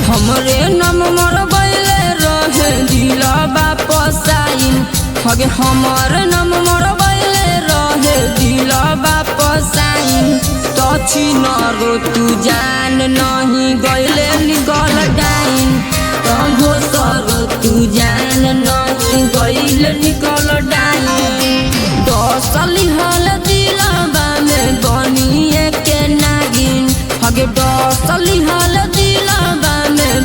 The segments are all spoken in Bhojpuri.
हमरे नाम मोर बैले रहे दिला वापस आइन हगे हमर नाम मोर बैले रहे दिला वापस आइन तो छिनरो तू जान नहीं गइले निकल डाइन तो घोसरो तू जान नहीं गइले निकल डाइन दसली हल दिलबा में बनिए के नागिन हगे दसली हल दिलबा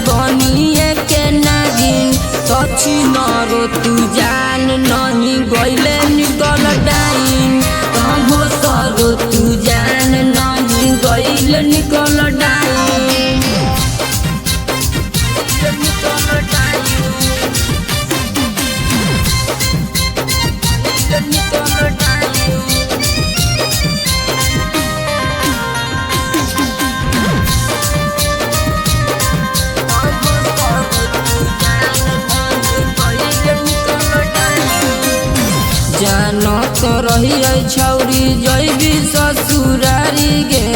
बनिए के नागिन तो छिनरो तू जान नहीं गइले निकल डाइन तो घोसरो तू जान नहीं गइले निकल डाइन निकल डाइन निकल डाइन जानो तो रही छौरी जैबी ससुरारी गे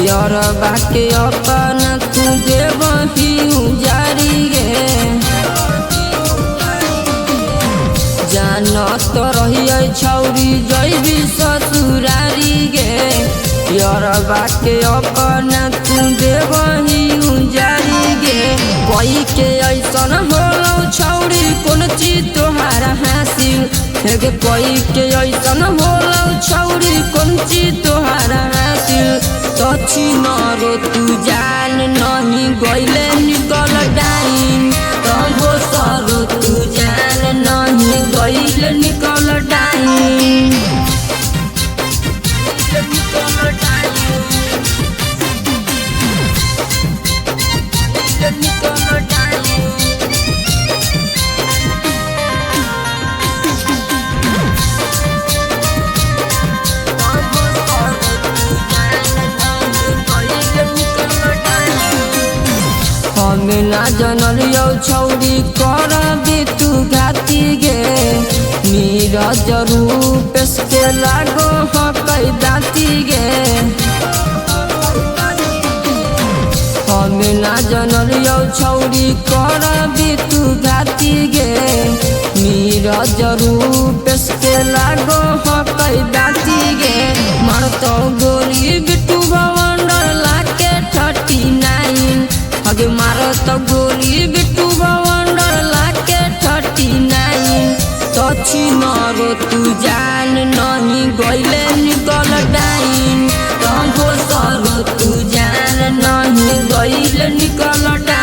यार बाके अपन तू देवही उजारी गे जानो तो रही छौरी जैबी ससुरारी गे यार बाके अपन तू देवही उजारी गे कोई के ऐसन होलो छौरी कौन चीज तोहारा हासिल हेगे कोई के ऐसन होलो छौरी कौन चीज तोहारा हासिल तो छिनरो तू जान नहीं गइले निकल डाइन तो घोसरो तू जान नहीं गइले निकल डाइन निकल डाइन निकल डाइन हमें ना जनल यौ छौरी कर दे तू घाती गे नीरज रूप से लागो हकई दाती गे हमें ना जनल यौ छौरी कर दे तू घाती गे नीरज रूप से लागो हकई दाती गे मारतो गोली बिट्टू भवंडर लाके 39 हगे मारो तो गोली बिट्टू भवंडर लाके 39 तो छिनरो तू जान नहीं गइले निकल डाइन तो घोसरो तू जान नहीं गइले निकल डाइन।